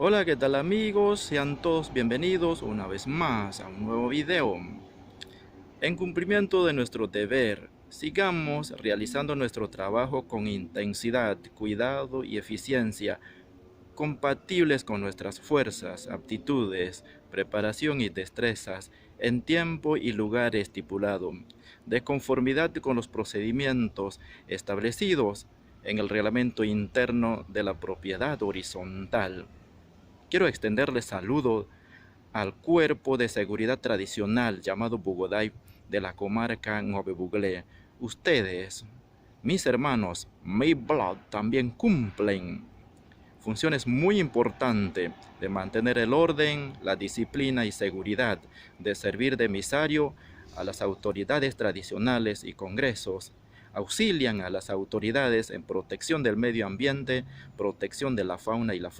Hola, ¿qué tal amigos? Sean todos bienvenidos una vez más a un nuevo video. En cumplimiento de nuestro deber, sigamos realizando nuestro trabajo con intensidad, cuidado y eficiencia, compatibles con nuestras fuerzas, aptitudes, preparación y destrezas, en tiempo y lugar estipulado, de conformidad con los procedimientos establecidos en el reglamento interno de la propiedad horizontal. Quiero extenderles saludo al cuerpo de seguridad tradicional llamado Bugoday de la comarca Nove Buglé. Ustedes, mis hermanos, mi blood, también cumplen funciones muy importantes de mantener el orden, la disciplina y seguridad, de servir de emisario a las autoridades tradicionales y congresos. Auxilian a las autoridades en protección del medio ambiente, protección de la fauna y la flora.